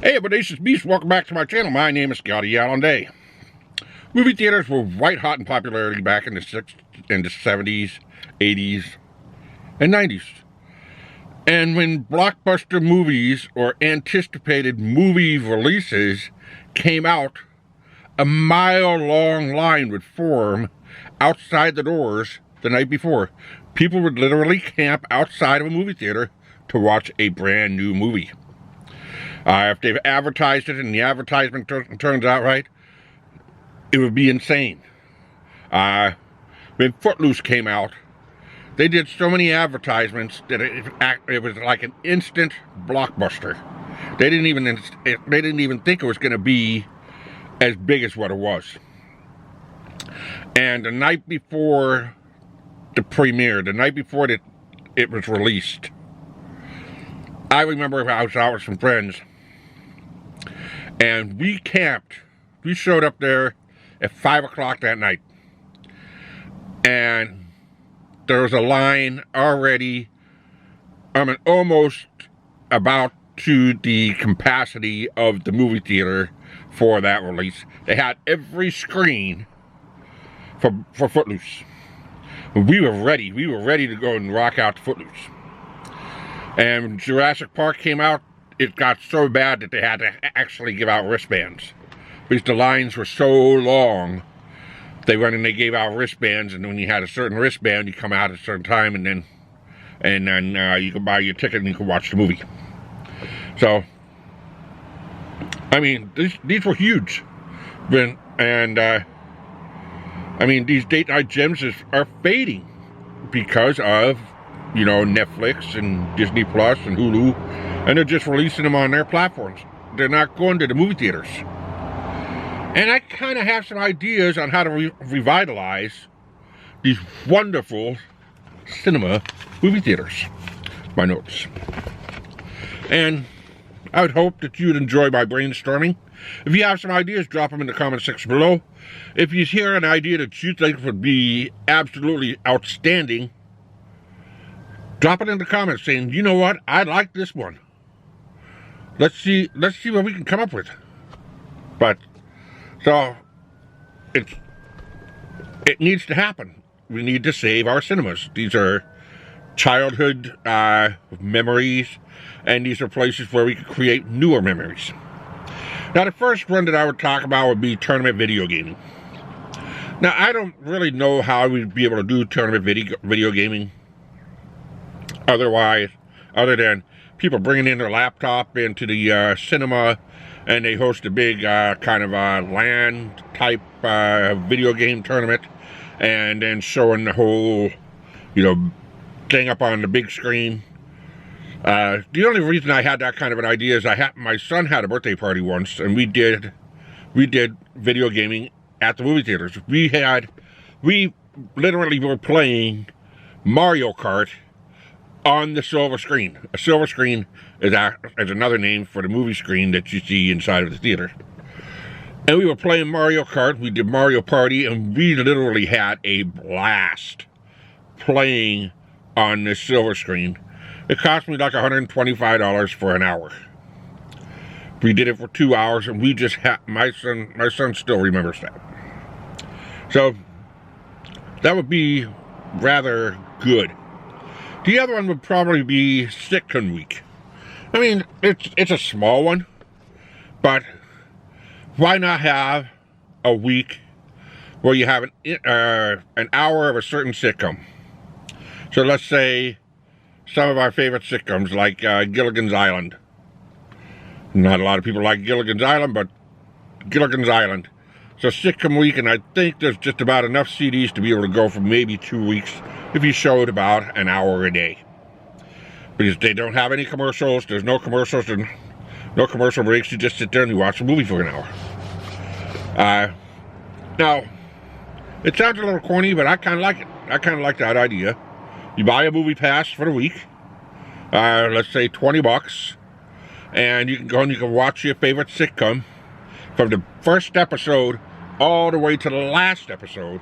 Hey, Bodacious Beast, welcome back to my channel. My name is ScottyAllenDay. Movie theaters were white hot in popularity back in the 70s, 80s, and 90s. And when blockbuster movies or anticipated movie releases came out, a mile-long line would form outside the doors the night before. People would literally camp outside of a movie theater to watch a brand new movie. If they've advertised it and the advertisement turns out right, it would be insane. When Footloose came out, they did so many advertisements that it was like an instant blockbuster. They didn't even think it was going to be as big as what it was. And the night before the premiere, the night before it was released, I remember I was out with some friends, and we camped. We showed up there at 5 o'clock that night, and there was a line already, almost about to the capacity of the movie theater for that release. They had every screen for Footloose. We were ready. We were ready to go and rock out to Footloose. And when Jurassic Park came out, it got so bad that they had to actually give out wristbands. Because the lines were so long, they went and they gave out wristbands, and when you had a certain wristband, you come out at a certain time, and then you could buy your ticket and you could watch the movie. So, I mean, these were huge. These date night gems are fading because of, Netflix and Disney Plus and Hulu, and they're just releasing them on their platforms. They're not going to the movie theaters. And I kind of have some ideas on how to revitalize these wonderful cinema movie theaters. My notes. And I would hope that you'd enjoy my brainstorming. If you have some ideas, drop them in the comment section below. If you hear an idea that you think would be absolutely outstanding, drop it in the comments saying, you know what, I like this one. Let's see what we can come up with. So it needs to happen. We need to save our cinemas. These are childhood memories, and these are places where we can create newer memories. Now, the first one that I would talk about would be tournament video gaming. Now, I don't really know how we'd be able to do tournament video gaming other than people bringing in their laptop into the cinema, and they host a big kind of LAN type video game tournament, and then showing the whole, thing up on the big screen. The only reason I had that kind of an idea is my son had a birthday party once, and we did video gaming at the movie theaters. We literally were playing Mario Kart on the silver screen. A silver screen is another name for the movie screen that you see inside of the theater. And we were playing Mario Kart. We did Mario Party, and we literally had a blast playing on this silver screen. It cost me like $125 for an hour. We did it for 2 hours, and we just had my son still remembers that. So that would be rather good. The other one would probably be sitcom week. I mean, it's a small one, but why not have a week where you have an hour of a certain sitcom? So let's say some of our favorite sitcoms, like Gilligan's Island. Not a lot of people like Gilligan's Island, but Gilligan's Island. So sitcom week, and I think there's just about enough CDs to be able to go for maybe 2 weeks if you showed about an hour a day. Because they don't have any commercials, there's no commercials, and no commercial breaks, you just sit there and you watch a movie for an hour. Now, it sounds a little corny, but I kind of like it. I kind of like that idea. You buy a movie pass for the week, let's say $20, and you can go and you can watch your favorite sitcom from the first episode all the way to the last episode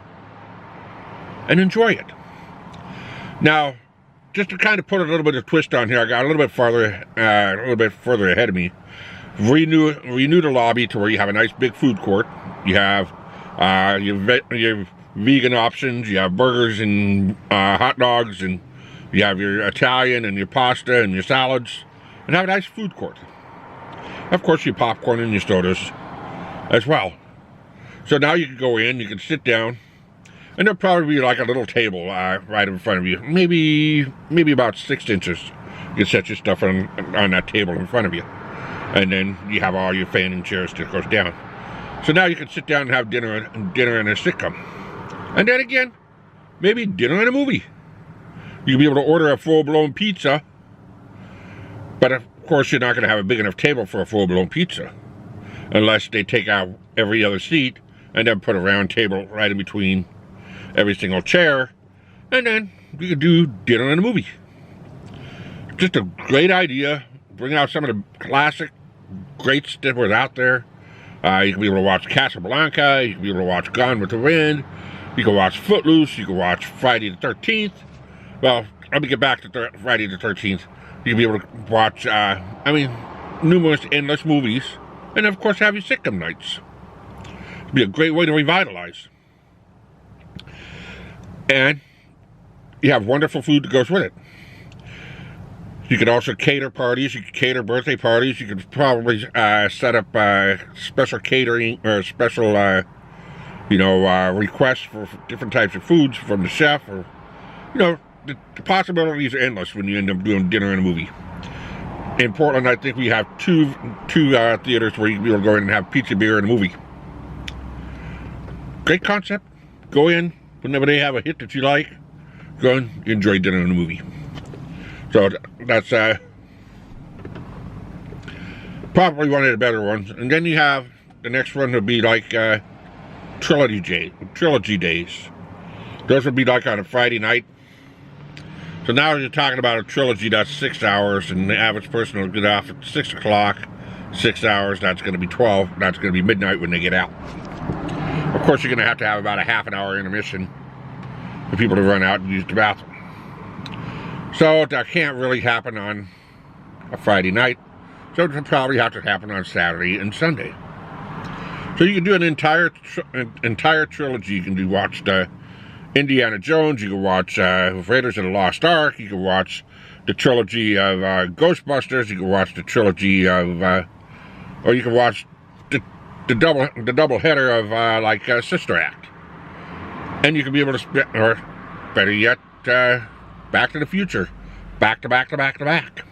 and enjoy it. Now, just to kind of put a little bit of twist on here, I got a little bit further ahead of me. renew the lobby to where you have a nice big food court. You have your vegan options. You have burgers and hot dogs, and you have your Italian and your pasta and your salads, and have a nice food court. Of course, your popcorn and your sodas as well. So now you can go in, you can sit down, and there'll probably be like a little table right in front of you, maybe about 6 inches. You can set your stuff on that table in front of you, and then you have all your fanning chairs that goes down. So now you can sit down and have dinner and a sitcom, and then again, maybe dinner and a movie. You can be able to order a full-blown pizza, but of course you're not going to have a big enough table for a full-blown pizza, unless they take out every other seat and then put a round table right in between every single chair, and then you could do dinner and a movie. Just a great idea. Bring out some of the classic greats that were out there. You can be able to watch Casablanca. You can be able to watch Gone with the Wind. You can watch Footloose. You can watch Friday the 13th. Well, let me get back to Friday the 13th. You can be able to watch, numerous endless movies. And of course have your sitcom nights. It'd be a great way to revitalize. And you have wonderful food that goes with it. You could also cater parties. You could cater birthday parties. You could probably set up special catering or special, requests for different types of foods from the chef. Or, the possibilities are endless when you end up doing dinner and a movie. In Portland, I think we have two theaters where you can be able to go in and have pizza, beer, and a movie. Great concept. Go in whenever they have a hit that you like. Go and enjoy dinner and a movie. So that's probably one of the better ones. And then you have the next one would be like trilogy days. Those would be like on a Friday night. So now you're talking about a trilogy that's 6 hours, and the average person will get off at 6 o'clock. 6 hours, that's going to be 12. That's going to be midnight when they get out. Of course, you're going to have about a half an hour intermission for people to run out and use the bathroom. So that can't really happen on a Friday night. So it'll probably have to happen on Saturday and Sunday. So you can do an entire trilogy. You can watch Indiana Jones. You can watch Raiders of the Lost Ark. You can watch the trilogy of Ghostbusters. You can watch the trilogy of, or you can watch the double header of Sister Act. And you can be able to spend, or better yet, Back to the Future, back to back to back to back.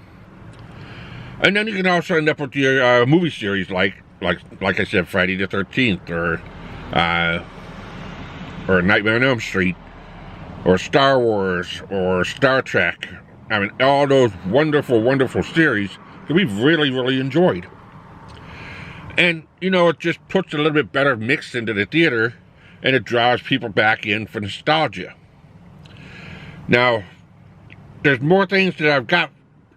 And then you can also end up with your movie series like I said, Friday the 13th, or Nightmare on Elm Street, or Star Wars, or Star Trek. I mean, all those wonderful, wonderful series that we've really, really enjoyed. And, it just puts a little bit better mix into the theater, and it draws people back in for nostalgia. Now, there's more things that I've got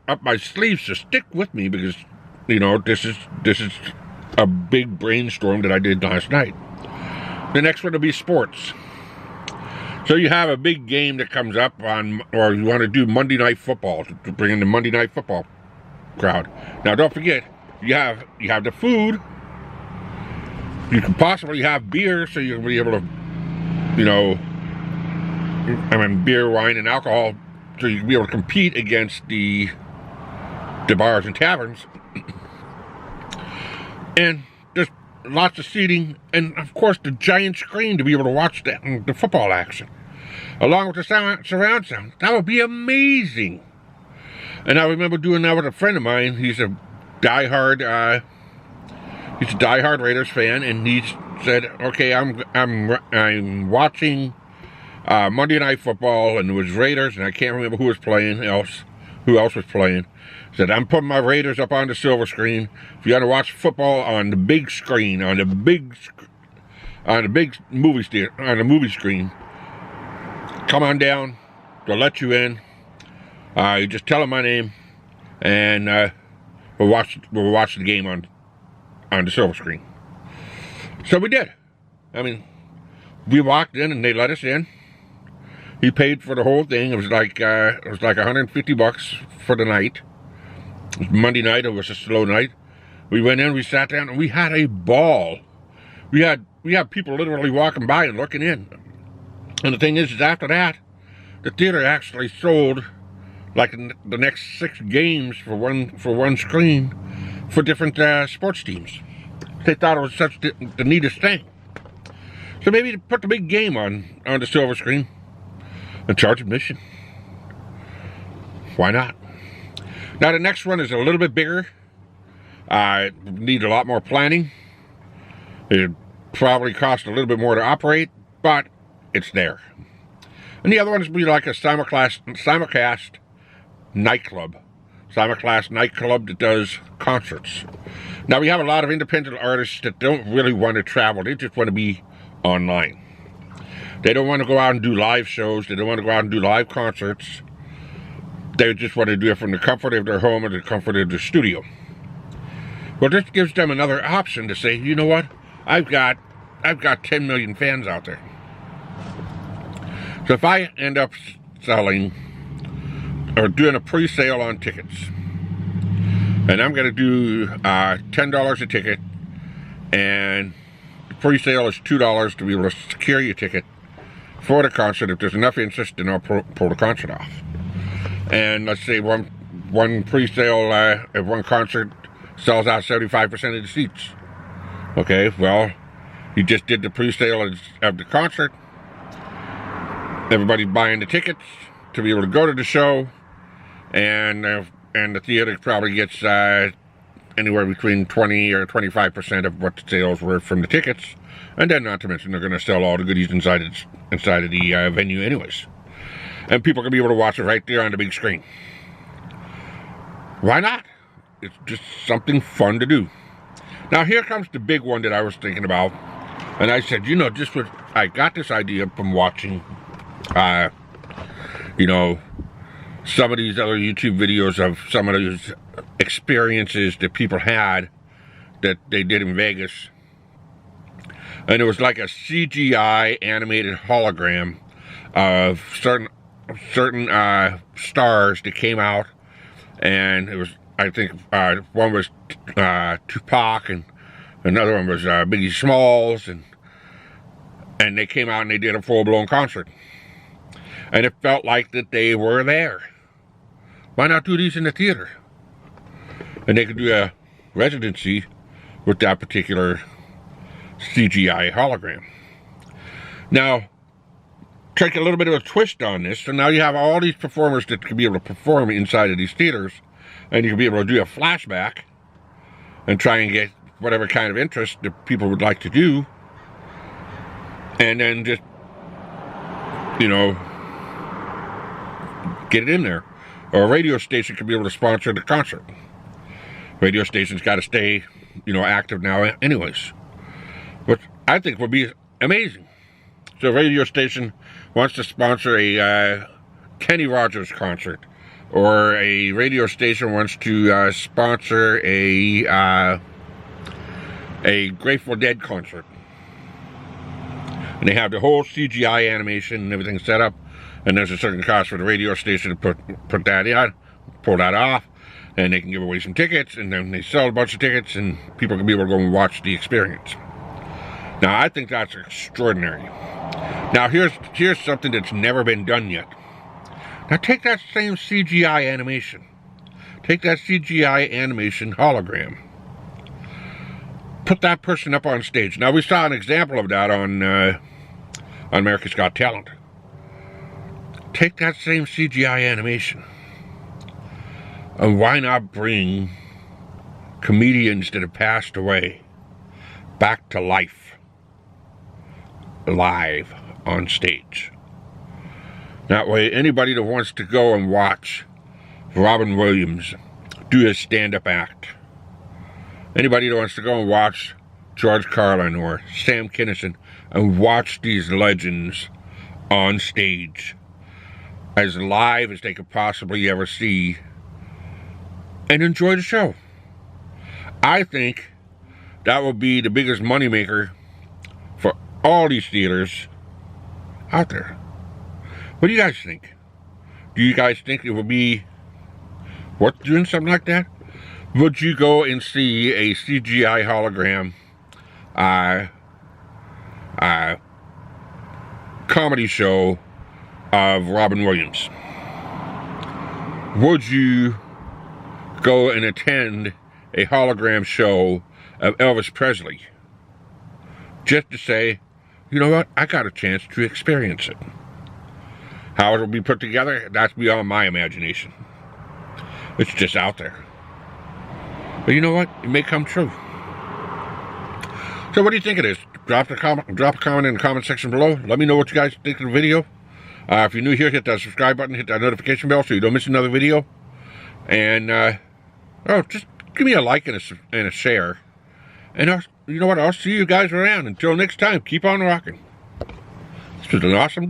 up my sleeves, so stick with me, because, this is a big brainstorm that I did last night. The next one will be sports. So you have a big game that comes up on, or you want to do Monday Night Football, to bring in the Monday Night Football crowd. Now, don't forget, you have the food. You can possibly have beer, so you'll be able to, beer, wine, and alcohol, so you can be able to compete against the bars and taverns. And there's lots of seating, and of course the giant screen to be able to watch the football action, along with the surround sound. That would be amazing. And I remember doing that with a friend of mine. He's a diehard Raiders fan, and he said, "Okay, I'm watching Monday Night Football, and it was Raiders, and I can't remember who else was playing. Said, I'm putting my Raiders up on the silver screen. If you want to watch football on the big screen, on the movie screen, come on down. They'll let you in. You just tell them my name, and we'll watch the game on the silver screen." So we did. We walked in, and they let us in. He paid for the whole thing. It was like $150 for the night. It was Monday night. It was a slow night. We went in, we sat down, and we had a ball. We had people literally walking by and looking in. And the thing is after that, the theater actually sold like the next 6 games for one screen for different sports teams. They thought it was such the neatest thing. So maybe to put the big game on the silver screen and charge admission. Why not? Now the next one is a little bit bigger. Need a lot more planning. It probably cost a little bit more to operate, but it's there. And the other ones would be like a simulcast nightclub. Simulcast nightclub that does concerts. Now we have a lot of independent artists that don't really want to travel. They just want to be online. They don't want to go out and do live shows. They don't want to go out and do live concerts. They just want to do it from the comfort of their home or the comfort of the studio. Well, this gives them another option to say, you know what? I've got 10 million fans out there. So if I end up selling or doing a pre-sale on tickets, and I'm going to do $10 a ticket, and the pre-sale is $2 to be able to secure your ticket for the concert. If there's enough interest, then I'll pull the concert off. And let's say one pre-sale, if one concert sells out 75% of the seats. Okay, well, you just did the pre-sale of the concert. Everybody's buying the tickets to be able to go to the show, and the theater probably gets anywhere between 20 or 25% of what the sales were from the tickets, and then not to mention they're going to sell all the goodies inside of the venue anyways, and people can be able to watch it right there on the big screen. Why not? It's just something fun to do. Now here comes the big one that I was thinking about, and I said, I got this idea from watching some of these other YouTube videos of some of these experiences that people had that they did in Vegas. And it was like a CGI animated hologram of certain stars that came out. And it was, I think, one was Tupac, and another one was Biggie Smalls, and they came out and they did a full-blown concert. And it felt like that they were there. Why not do these in the theater? And they could do a residency with that particular CGI hologram. Now, take a little bit of a twist on this, so now you have all these performers that can be able to perform inside of these theaters, and you can be able to do a flashback and try and get whatever kind of interest that people would like to do, and then just, get it in there. Or a radio station could be able to sponsor the concert. Radio station's got to stay, active now anyways. Which I think would be amazing. So a radio station wants to sponsor a Kenny Rogers concert, or a radio station wants to sponsor a Grateful Dead concert. And they have the whole CGI animation and everything set up. And there's a certain cost for the radio station to put that in, pull that off, and they can give away some tickets, and then they sell a bunch of tickets, and people can be able to go and watch the experience. Now, I think that's extraordinary. Now, here's something that's never been done yet. Now, take that same CGI animation. Take that CGI animation hologram. Put that person up on stage. Now, we saw an example of that on America's Got Talent. Take that same CGI animation, and why not bring comedians that have passed away back to life, live on stage? That way, anybody that wants to go and watch Robin Williams do his stand-up act, anybody that wants to go and watch George Carlin or Sam Kinison and watch these legends on stage, as live as they could possibly ever see, and enjoy the show. I think that will be the biggest moneymaker for all these theaters out there. What do you guys think? Do you guys think it would be worth doing something like that? Would you go and see a CGI hologram comedy show of Robin Williams? Would you go and attend a hologram show of Elvis Presley just to say, you know what, I got a chance to experience it? How it will be put together, that's beyond my imagination. It's just out there. But you know what? It may come true. So what do you think it is? Drop a comment in the comment section below. Let me know what you guys think of the video. If you're new here, hit that subscribe button, hit that notification bell so you don't miss another video. And just give me a like and a share. And you know what? I'll see you guys around. Until next time, keep on rocking. This was an awesome